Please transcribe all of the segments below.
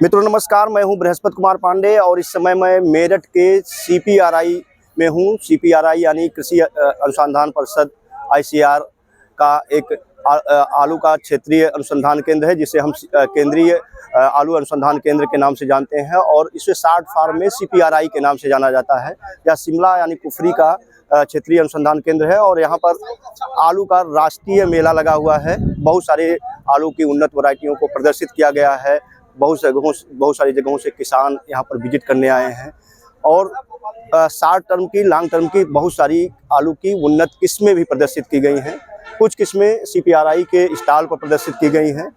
मित्रों नमस्कार, मैं हूं बृहस्पति कुमार पांडे और इस समय मैं मेरठ के सीपीआरआई में हूं। सीपीआरआई यानी कृषि अनुसंधान परिषद आईसीआर का एक आलू का क्षेत्रीय अनुसंधान केंद्र है, जिसे हम केंद्रीय आलू अनुसंधान केंद्र के नाम से जानते हैं और इसे शार्ट फॉर्म में सीपीआरआई के नाम से जाना जाता है। यह शिमला यानी कुफरी का क्षेत्रीय अनुसंधान केंद्र है और यहाँ पर आलू का राष्ट्रीय मेला लगा हुआ है। बहुत सारे आलू की उन्नत वैरायटियों को प्रदर्शित किया गया है। बहुत सारी जगहों से किसान यहाँ पर विजिट करने आए हैं और शॉर्ट टर्म की, लॉन्ग टर्म की बहुत सारी आलू की उन्नत किस्में भी प्रदर्शित की गई हैं। कुछ किस्में सीपीआरआई के स्टॉल पर प्रदर्शित की गई हैं।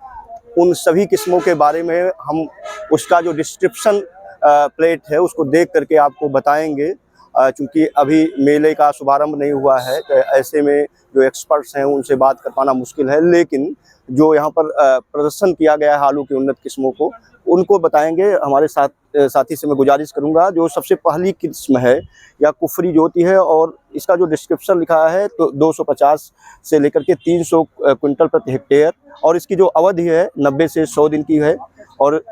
उन सभी किस्मों के बारे में हम उसका जो डिस्क्रिप्शन प्लेट है उसको देख करके आपको बताएंगे। चूँकि अभी मेले का शुभारंभ नहीं हुआ है तो ऐसे में जो एक्सपर्ट्स हैं उनसे बात कर पाना मुश्किल है, लेकिन जो यहाँ पर प्रदर्शन किया गया है आलू की उन्नत किस्मों को, उनको बताएंगे। हमारे साथी से मैं गुजारिश करूंगा, जो सबसे पहली किस्म है या कुफरी ज्योति है और इसका जो डिस्क्रिप्शन लिखा है तो 250 से लेकर के 300 क्विंटल प्रति हेक्टेयर और इसकी जो अवधि है 90 से 100 दिन की है। और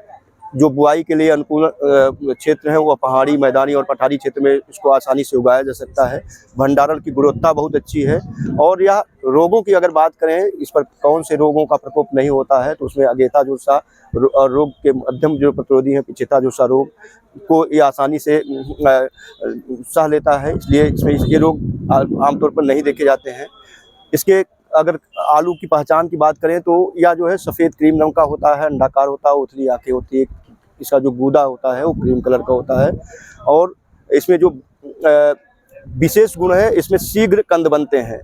जो बुआई के लिए अनुकूल क्षेत्र है वह पहाड़ी, मैदानी और पठारी क्षेत्र में इसको आसानी से उगाया जा सकता है। भंडारण की गुणवत्ता बहुत अच्छी है और यह रोगों की अगर बात करें, इस पर कौन से रोगों का प्रकोप नहीं होता है तो उसमें अगेता झुलसा रोग के मध्यम जो प्रतिरोधी है, पिछेता झुलसा रोग को ये आसानी से सह लेता है, इसलिए इसमें ये रोग आमतौर पर नहीं देखे जाते हैं। इसके अगर आलू की पहचान की बात करें तो यह जो है सफ़ेद क्रीम रंग का होता है, अंडाकार होता है, उथली आंखें होती है, इसका जो गूदा होता है वो क्रीम कलर का होता है और इसमें जो विशेष गुण है, इसमें शीघ्र कंद बनते हैं।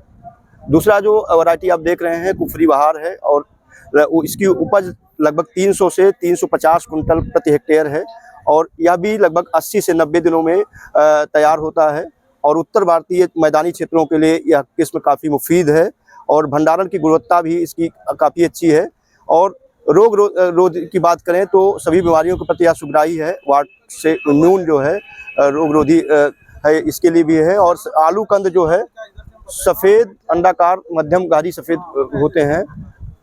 दूसरा जो वैरायटी आप देख रहे हैं कुफरी बहार है और इसकी उपज लगभग 300 से 350 कुंटल प्रति हेक्टेयर है और यह भी लगभग 80 से 90 दिनों में तैयार होता है और उत्तर भारतीय मैदानी क्षेत्रों के लिए यह किस्म काफ़ी मुफीद है और भंडारण की गुणवत्ता भी इसकी काफ़ी अच्छी है। और रोग की बात करें तो सभी बीमारियों के प्रति यह सुग्राही है। वाट से इम्यून जो है रोग रोधी है, इसके लिए भी है। और आलू कंद जो है सफ़ेद, अंडाकार, मध्यम गाढ़ी सफ़ेद होते हैं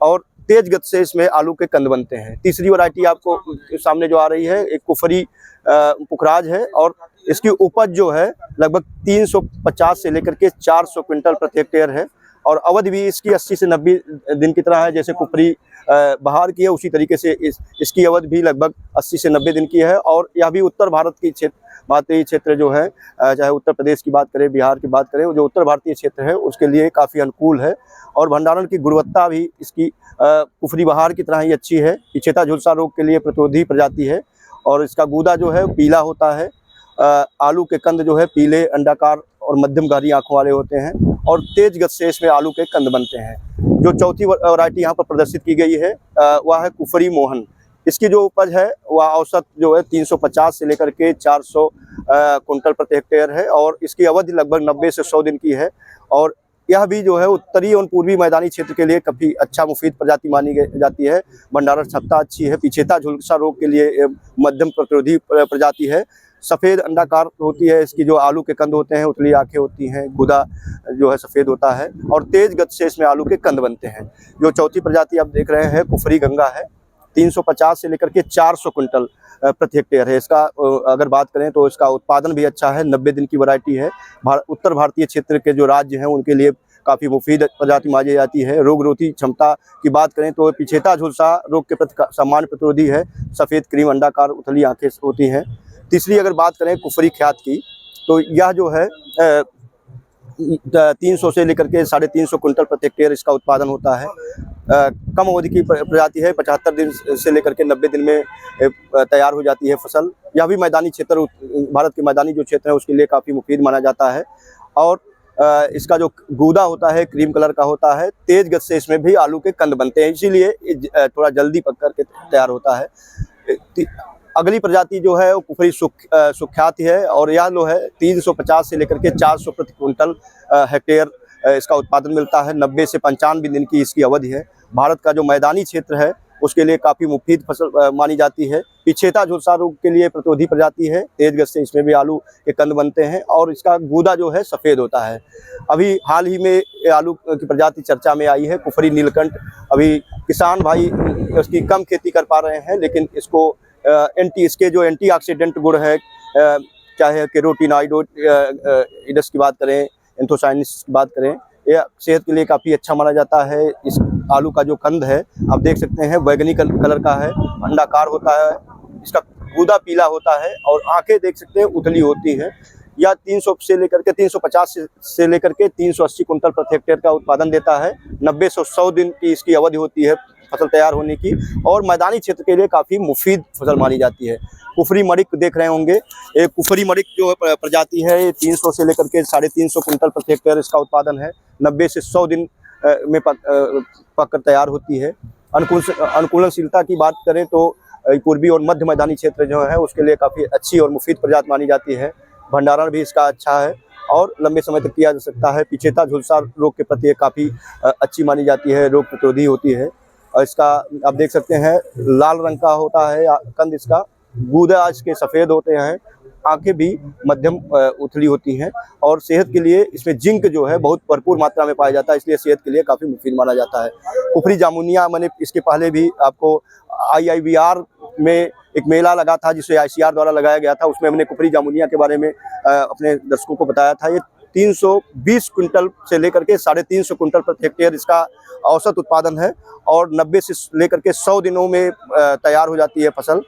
और तेज गति से इसमें आलू के कंद बनते हैं। तीसरी वैरायटी आपको सामने जो आ रही है एक कुफरी पुखराज है और इसकी उपज जो है लगभग 350 से लेकर के 400 क्विंटल प्रति हेक्टेयर है और अवधि भी इसकी 80 से 90 दिन की तरह है। जैसे कुफरी बहार की है उसी तरीके से इसकी अवधि भी लगभग 80 से 90 दिन की है और यह भी उत्तर भारत की भारतीय क्षेत्र जो है, चाहे उत्तर प्रदेश की बात करें, बिहार की बात करें, जो उत्तर भारतीय क्षेत्र है उसके लिए काफ़ी अनुकूल है और भंडारण की गुणवत्ता भी इसकी कुफरी बहार की तरह ही अच्छी है। पिछेता झुलसा रोग के लिए प्रतिरोधी प्रजाति है और इसका गूदा जो है पीला होता है। आलू के कंद जो है पीले, अंडाकार और मध्यम गाढ़ी आँखों वाले होते हैं और तेज गति से इसमें आलू के कंद बनते हैं। जो चौथी वैरायटी यहाँ पर प्रदर्शित की गई है वह है कुफरी मोहन। इसकी जो उपज है वह औसत जो है 350 से लेकर के 400 कुंटल प्रति हेक्टेयर है और इसकी अवधि लगभग 90 से 100 दिन की है और यह भी जो है उत्तरी और पूर्वी मैदानी क्षेत्र के लिए काफ़ी अच्छा मुफीद प्रजाति मानी जाती है। भंडारण क्षमता अच्छी है। पिछेता झुलसा रोग के लिए मध्यम प्रतिरोधी प्रजाति है। सफ़ेद अंडाकार होती है इसकी, जो आलू के कंद होते हैं, उतली आंखें होती हैं, गुदा जो है सफ़ेद होता है और तेज गति से इसमें आलू के कंद बनते हैं। जो चौथी प्रजाति आप देख रहे हैं कुफरी गंगा है, 350 से लेकर के 400 कुंटल प्रति हेक्टेयर है। इसका अगर बात करें तो इसका उत्पादन भी अच्छा है। 90 दिन की वैरायटी है। उत्तर भारतीय क्षेत्र के जो राज्य हैं उनके लिए काफ़ी मुफीद प्रजाति मानी जाती है। रोग रोधी क्षमता की बात करें तो पिछेता झुलसा रोग के प्रति सामान्य प्रतिरोधी है। सफ़ेद क्रीम अंडाकार उथली आंखें होती हैं। तीसरी अगर बात करें कुफरी ख्यात की तो यह जो है 300 से लेकर के 350 कुंटल प्रति हेक्टेयर इसका उत्पादन होता है। कम अवधि की प्रजाति है। 75 दिन से लेकर के 90 दिन में तैयार हो जाती है फसल। यह भी मैदानी क्षेत्र, भारत के मैदानी जो क्षेत्र है उसके लिए काफ़ी मुफीद माना जाता है और इसका जो गूदा होता है क्रीम कलर का होता है। तेज गति से इसमें भी आलू के कंद बनते हैं, इसीलिए थोड़ा जल्दी पक करके तैयार होता है। अगली प्रजाति जो है वो कुफरी सुख्यात है और यह जो है 350 से लेकर के 400 प्रति क्विंटल हेक्टेयर इसका उत्पादन मिलता है। 90 से 95 दिन की इसकी अवधि है। भारत का जो मैदानी क्षेत्र है उसके लिए काफ़ी मुफीद फसल मानी जाती है। पिछेता झुलसा रोग के लिए प्रतिरोधी प्रजाति है। तेज गति से इसमें भी आलू के कंद बनते हैं और इसका गूदा जो है सफ़ेद होता है। अभी हाल ही में आलू की प्रजाति चर्चा में आई है कुफरी नीलकंठ। अभी किसान भाई उसकी कम खेती कर पा रहे हैं, लेकिन इसको एंटी इसके जो एंटीऑक्सीडेंट गुण है, चाहे कैरोटीनॉइड्स की बात करें, एंथोसाइनिन्स की बात करें, यह सेहत के लिए काफ़ी अच्छा माना जाता है। इस आलू का जो कंद है आप देख सकते हैं बैगनी कलर का है, अंडाकार होता है, इसका गूदा पीला होता है और आंखें देख सकते हैं उथली होती है। यह 300 से लेकर के 350 से लेकर के 380 कुंटल प्रति हेक्टेयर का उत्पादन देता है। 90 से 100 दिन की इसकी अवधि होती है फसल तैयार होने की और मैदानी क्षेत्र के लिए काफ़ी मुफीद फसल मानी जाती है। कुफरी मरिक देख रहे होंगे, एक कुफरी मरिक जो प्रजाति है ये 300 से लेकर के 350 कुंटल प्रति हेक्टेयर इसका उत्पादन है। 90 से 100 दिन में पककर तैयार होती है। अनुकूलनशीलता की बात करें तो पूर्वी और मध्य मैदानी क्षेत्र जो है उसके लिए काफ़ी अच्छी और मुफीद प्रजाति मानी जाती है। भंडारण भी इसका अच्छा है और लंबे समय तक किया जा सकता है। पिछेता झुलसा रोग के प्रति काफ़ी अच्छी मानी जाती है, रोग प्रतिरोधी होती है। और इसका आप देख सकते हैं लाल रंग का होता है कंद, इसका गूदा इसके सफ़ेद होते हैं, आंखें भी मध्यम उथली होती हैं और सेहत के लिए इसमें जिंक जो है बहुत भरपूर मात्रा में पाया जाता है, इसलिए सेहत के लिए काफ़ी मुफीद माना जाता है। कुफरी जामुनिया मैंने इसके पहले भी आपको IIBR में एक मेला लगा था जिसे ICR द्वारा लगाया गया था, उसमें हमने कुफरी जामुनिया के बारे में अपने दर्शकों को बताया था। ये 320 कुंटल से लेकर के 350 कुंटल प्रति हेक्टेयर इसका औसत उत्पादन है और 90 से लेकर के 100 दिनों में तैयार हो जाती है फसल।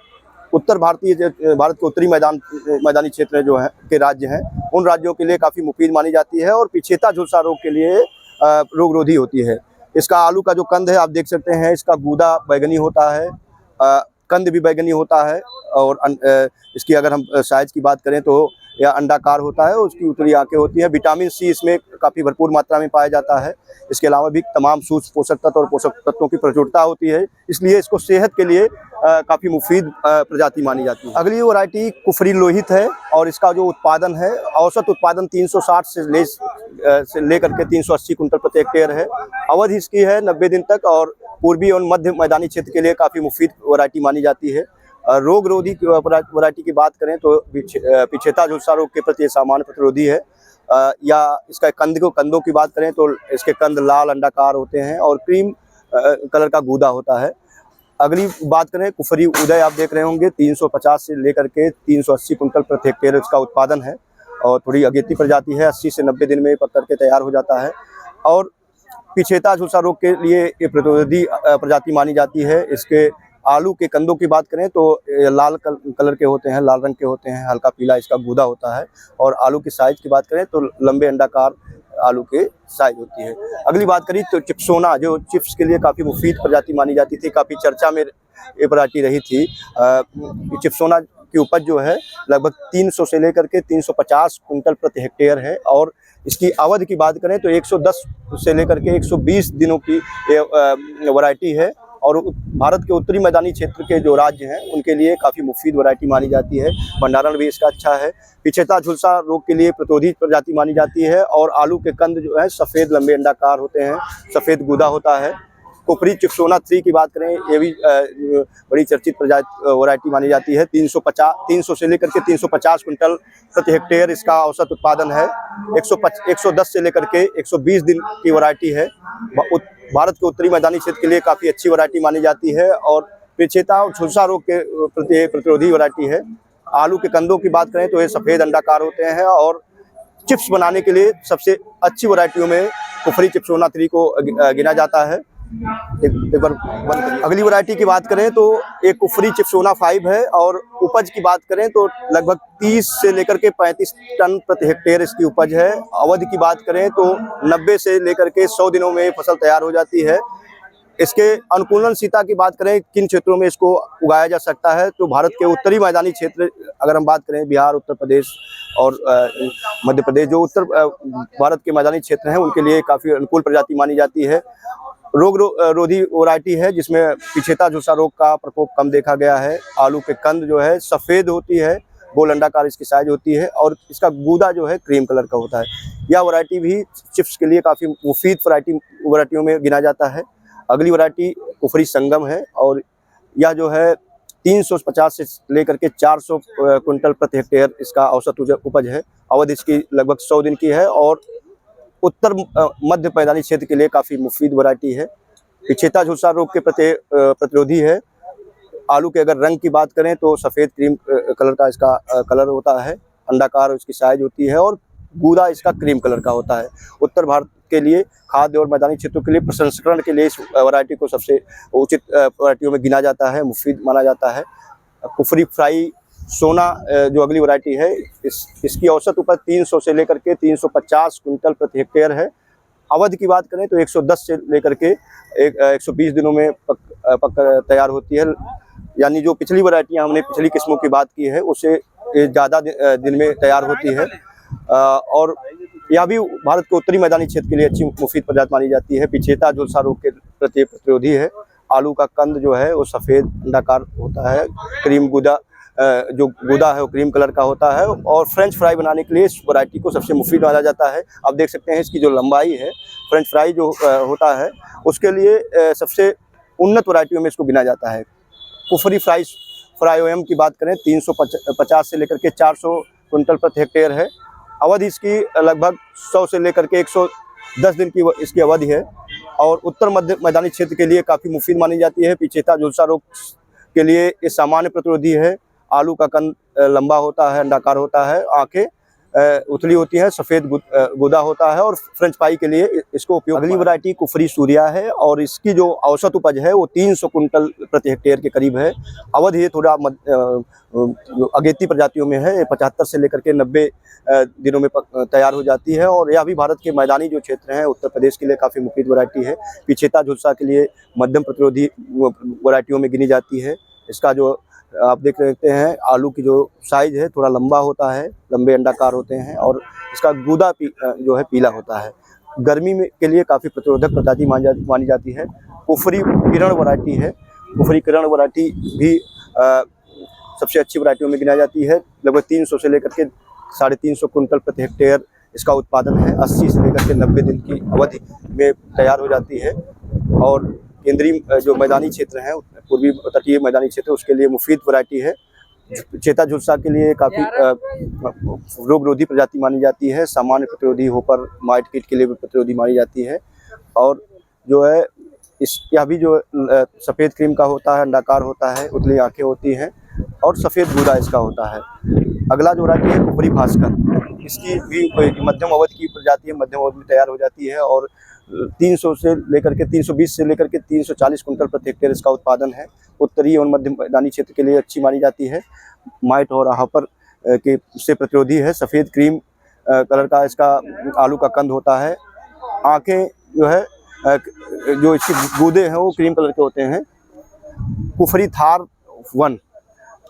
उत्तर भारत के उत्तरी मैदानी क्षेत्र जो है के राज्य हैं उन राज्यों के लिए काफ़ी मुफीद मानी जाती है और पिछेता झुलसा रोग के लिए रोगरोधी होती है। इसका आलू का जो कंद है आप देख सकते हैं, इसका गूदा बैगनी होता है, कंद भी बैगनी होता है और इसकी अगर हम साइज की बात करें तो यह अंडाकार होता है, उसकी उतरी आंखें होती है। विटामिन सी इसमें काफ़ी भरपूर मात्रा में पाया जाता है। इसके अलावा भी तमाम सूक्ष्म पोषक तत्व और पोषक तत्वों की प्रचुरता होती है, इसलिए इसको सेहत के लिए काफ़ी मुफीद प्रजाति मानी जाती है। अगली वैरायटी कुफरी लोहित है और इसका जो उत्पादन है औसत उत्पादन 360 से लेकर के 380 कुंटल प्रति हेक्टेयर है। अवधि इसकी है 90 दिन तक और पूर्वी और मध्य मैदानी क्षेत्र के लिए काफ़ी मुफीद वैरायटी मानी जाती है। रोग रोधी वैरायटी की बात करें तो पिछेता झुलसा रोग के प्रति सामान्य प्रतिरोधी है। या इसका कंदों की बात करें तो इसके कंद लाल अंडाकार होते हैं और क्रीम कलर का गूदा होता है। अगली बात करें कुफरी उदय, आप देख रहे होंगे 350 से लेकर के 380 कुंटल प्रति हेक्टेयर इसका उत्पादन है और थोड़ी अगेती प्रजाति है, 80 से 90 दिन में पक करके तैयार हो जाता है और पिछेता झुलसा रोग के लिए ये प्रतिरोधी प्रजाति मानी जाती है। इसके आलू के कंदों की बात करें तो लाल कलर के होते हैं, लाल रंग के होते हैं, हल्का पीला इसका गूदा होता है और आलू की साइज की बात करें तो लंबे अंडाकार आलू के साइज होती है। अगली बात करी तो चिप्सोना, जो चिप्स के लिए काफ़ी मुफीद प्रजाति मानी जाती थी, काफ़ी चर्चा में ये वैरायटी रही थी। चिप्सोना की उपज जो है लगभग 300 से लेकर के 350 कुंटल प्रति हेक्टेयर है और इसकी अवधि की बात करें तो 110 से लेकर के 120 दिनों की वैरायटी है और भारत के उत्तरी मैदानी क्षेत्र के जो राज्य हैं उनके लिए काफ़ी मुफीद वैरायटी मानी जाती है। भंडारण भी इसका अच्छा है। पिछेता झुलसा रोग के लिए प्रतिरोधी प्रजाति मानी जाती है और आलू के कंद जो है सफ़ेद लंबे अंडाकार होते हैं, सफ़ेद गूदा होता है। कुफरी चिप्सोना 3 की बात करें, ये भी बड़ी चर्चित वैरायटी मानी जाती है। 300 से लेकर के 350 कुंटल प्रति हेक्टेयर इसका औसत उत्पादन है। 110 से लेकर के 120 दिन की वैरायटी है। भारत के उत्तरी मैदानी क्षेत्र के लिए काफ़ी अच्छी वैरायटी मानी जाती है और पिछेता और झुलसा रोग के प्रति प्रतिरोधी वैरायटी है। आलू के कंदों की बात करें तो ये सफ़ेद अंडाकार होते हैं और चिप्स बनाने के लिए सबसे अच्छी वैरायटियों में कुफरी चिप्सोना 3 को गिना जाता है। एक बार बंद करिए। अगली वैरायटी की बात करें तो एक कुफरी चिप्सोना 5 है और उपज की बात करें तो लगभग 30 से लेकर के 35 टन प्रति हेक्टेयर इसकी उपज है। अवधि की बात करें तो 90 से लेकर के 100 दिनों में फसल तैयार हो जाती है। इसके अनुकूलनशीलता की बात करें किन क्षेत्रों में इसको उगाया जा सकता है तो भारत के उत्तरी मैदानी क्षेत्र अगर हम बात करें बिहार, उत्तर प्रदेश और मध्य प्रदेश, जो उत्तर भारत के मैदानी क्षेत्र हैं उनके लिए काफ़ी अनुकूल प्रजाति मानी जाती है। रोग रोधी वैरायटी है जिसमें पिछेता झुलसा रोग का प्रकोप कम देखा गया है। आलू के कंद जो है सफ़ेद होती है, गोल अंडाकार इसकी साइज होती है और इसका गूदा जो है क्रीम कलर का होता है। यह वैरायटी भी चिप्स के लिए काफ़ी मुफीद वैरायटियों में गिना जाता है। अगली वैरायटी कुफरी संगम है और यह जो है 350 से लेकर के 400 कुंटल प्रति हेक्टेयर इसका औसत उपज है। अवधि इसकी लगभग 100 दिन की है और उत्तर मध्य मैदानी क्षेत्र के लिए काफ़ी मुफीद वैरायटी है। पिछेता झुलसा रोग के प्रति प्रतिरोधी है। आलू के अगर रंग की बात करें तो सफ़ेद क्रीम कलर का इसका कलर होता है, अंडाकार इसकी साइज होती है और गूदा इसका क्रीम कलर का होता है। उत्तर भारत के लिए खाद्य और मैदानी क्षेत्रों के लिए प्रसंस्करण के लिए इस वैरायटी को सबसे उचित वैरायटियों में गिना जाता है, मुफीद माना जाता है। कुफरी फ्राई सोना जो अगली वैरायटी है, इसकी औसत उपज 300 से लेकर के 350 कुंटल प्रति हेक्टेयर है। अवधि की बात करें तो 110 से लेकर के 120 दिनों में पक तैयार होती है। यानी जो पिछली वैरायटियाँ हमने पिछली किस्मों की बात की है उससे ज़्यादा दिन में तैयार होती है। और यह भी भारत के उत्तरी मैदानी क्षेत्र के लिए अच्छी मुफीद प्रजाति मानी जाती है। पिछेता झुलसा रोग के प्रति प्रतिरोधी है। आलू का कंद जो है वो सफ़ेद अंडाकार होता है, क्रीम गूदा जो गूदा है वो क्रीम कलर का होता है और फ्रेंच फ्राई बनाने के लिए इस वैरायटी को सबसे मुफीद माना जाता है। आप देख सकते हैं इसकी जो लंबाई है, फ्रेंच फ्राई जो होता है उसके लिए सबसे उन्नत वैरायटियों में इसको गिना जाता है। कुफरी फ्राई की बात करें 350 से लेकर के 400 कुंटल प्रति हेक्टेयर है। अवधि इसकी लगभग 100 से लेकर के 110 दिन की इसकी अवधि है और उत्तर मध्य मैदानी क्षेत्र के लिए काफ़ी मुफीद मानी जाती है। पिछेता झुलसा रोग के लिए ये सामान्य प्रतिरोधी है। आलू का कंद लंबा होता है, अंडाकार होता है, आंखें उथली होती है, सफ़ेद गूदा होता है और फ्रेंच फ्राई के लिए इसको उपयोग। अगली वैरायटी कुफरी सूर्या है और इसकी जो औसत उपज है वो 300 कुंटल प्रति हेक्टेयर के करीब है। अवधि ये थोड़ा अगेती प्रजातियों में है, 75 से लेकर के 90 दिनों में तैयार हो जाती है और यह भी भारत के मैदानी जो क्षेत्र हैं उत्तर प्रदेश के लिए काफ़ी मुफीद वैरायटी है। पिछेता झुलसा के लिए मध्यम प्रतिरोधी वैरायटियों में गिनी जाती है। इसका जो आप देख सकते हैं आलू की जो साइज है थोड़ा लंबा होता है, लंबे अंडाकार होते हैं और इसका गूदा जो है पीला होता है। गर्मी में के लिए काफ़ी प्रतिरोधक प्रजाति मानी जाती है। कुफरी किरण वैरायटी है। कुफरी किरण वैरायटी भी सबसे अच्छी वैरायटियों में गिना जाती है। लगभग 300 से लेकर के 350 कुंटल प्रति हेक्टेयर इसका उत्पादन है। 80 से लेकर के 90 दिन की अवधि में तैयार हो जाती है और केंद्रीय जो मैदानी क्षेत्र हैं, पूर्वी तटीय मैदानी क्षेत्र, उसके लिए मुफीद वैरायटी है। पिछेता झुलसा के लिए काफ़ी रोगरोधी प्रजाति मानी जाती है। सामान्य प्रतिरोधी होकर माइट कीट के लिए भी प्रतिरोधी मानी जाती है और जो है यह भी जो सफ़ेद क्रीम का होता है, अंडाकार होता है, उतली आंखें होती हैं और सफ़ेद गूदा इसका होता है। अगला जो वैरायटी है कुफरी भास्कर, इसकी भी मध्यम अवधि की प्रजाति है, मध्यम अवधि में तैयार हो जाती है और 300 से लेकर के 320 से लेकर के 340 कुंटल प्रति हेक्टेयर इसका उत्पादन है। उत्तरी और मध्य मैदानी क्षेत्र के लिए अच्छी मानी जाती है। माइट और हापर के से प्रतिरोधी है। सफ़ेद क्रीम कलर का इसका आलू का कंद होता है। आंखें जो है जो इसके गूदे हैं वो क्रीम कलर के होते हैं। कुफरी थार 1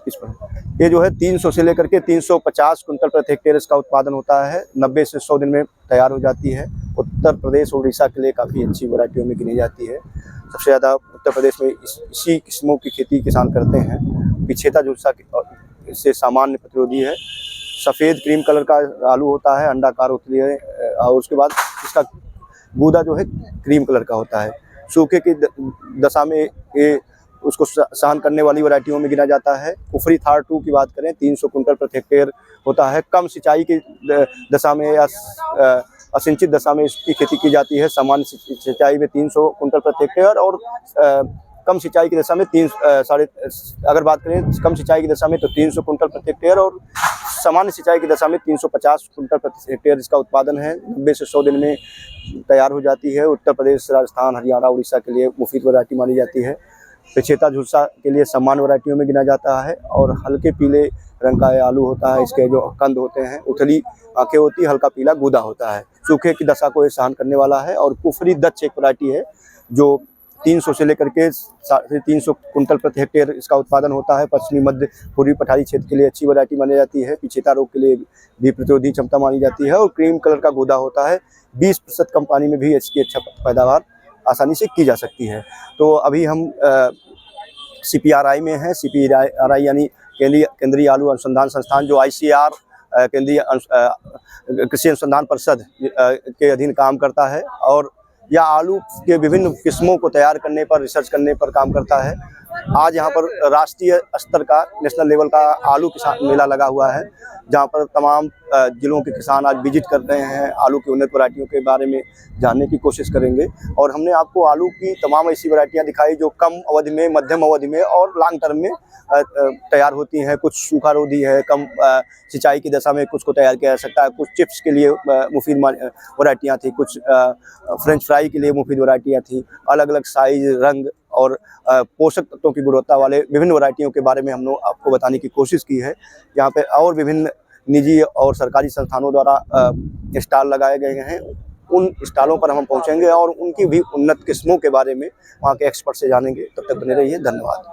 इस पर ये जो है 300 से लेकर के 350 कुंटल प्रति हेक्टेयर इसका उत्पादन होता है। 90 से 100 दिन में तैयार हो जाती है। उत्तर प्रदेश और उड़ीसा के लिए काफ़ी अच्छी वैरायटियों में गिनी जाती है। सबसे ज़्यादा उत्तर प्रदेश में इसी किस्मों की खेती किसान करते हैं। पिछेता झुलसा से सामान्य प्रतिरोधी है। सफ़ेद क्रीम कलर का आलू होता है, अंडाकार होती है और उसके बाद इसका गूदा जो है क्रीम कलर का होता है। सूखे की दशा में ये उसको सहन करने वाली वैरायटियों में गिना जाता है। कुफरी थार 2 की बात करें 300 कुंटल प्रति हेक्टेयर होता है। कम सिंचाई की दशा में या असिंचित दशा में इसकी खेती की जाती है। सामान्य सिंचाई में 300 कुंटल प्रति हेक्टेयर और कम सिंचाई की दशा में अगर बात करें कम सिंचाई की दशा में तो 300 कुंटल प्रति हेक्टेयर और सामान्य सिंचाई की दशा में 350 कुंटल प्रति हेक्टेयर इसका उत्पादन है। 90 से 100 दिन में तैयार हो जाती है। उत्तर प्रदेश, राजस्थान, हरियाणा, उड़ीसा के लिए मुफीद वैरायटी मानी जाती है। पिछेता झुलसा के लिए सामान्य वैरायटियों में गिना जाता है और हल्के पीले रंग का आलू होता है। इसके जो कंद होते हैं उथली आंखें होती है, हल्का पीला गूदा होता है। सूखे की दशा को ये सहन करने वाला है। और कुफरी दक्ष एक वैरायटी है जो 300 से लेकर के 350 कुंटल प्रति हेक्टेयर इसका उत्पादन होता है। पश्चिमी मध्य पूर्वी पठारी क्षेत्र के लिए अच्छी वैरायटी मानी जाती है। पिछेता रोग के लिए भी प्रतिरोधी क्षमता मानी जाती है और क्रीम कलर का गूदा होता है। 20% कम पानी में भी इसकी अच्छा पैदावार आसानी से की जा सकती है। तो अभी हम CPRI में हैं। CPRI यानी केंद्रीय आलू अनुसंधान संस्थान, जो ICR केंद्रीय कृषि अनुसंधान परिषद के अधीन काम करता है और यह आलू के विभिन्न किस्मों को तैयार करने पर, रिसर्च करने पर काम करता है। आज यहाँ पर राष्ट्रीय स्तर का, नेशनल लेवल का आलू किसान मेला लगा हुआ है, जहाँ पर तमाम जिलों के किसान आज विजिट कर रहे हैं। आलू की उन्नत वैरायटियों के बारे में जानने की कोशिश करेंगे और हमने आपको आलू की तमाम ऐसी वैरायटियाँ दिखाई जो कम अवधि में, मध्यम अवधि में और लॉन्ग टर्म में तैयार होती हैं। कुछ सूखा रोधी है, कम सिंचाई की दशा में कुछ को तैयार किया जा सकता है। कुछ चिप्स के लिए मुफीद वैरायटियाँ थी, कुछ फ्रेंच फ्राई के लिए मुफीद वैरायटियाँ थी। अलग अलग साइज, रंग और पोषक तत्वों की गुणवत्ता वाले विभिन्न वैरायटियों के बारे में हम लोग आपको बताने की कोशिश की है। यहाँ पे और विभिन्न निजी और सरकारी संस्थानों द्वारा स्टॉल लगाए गए हैं। उन स्टॉलों पर हम पहुँचेंगे और उनकी भी उन्नत किस्मों के बारे में वहाँ के एक्सपर्ट से जानेंगे। तब तक बने रहिए, धन्यवाद।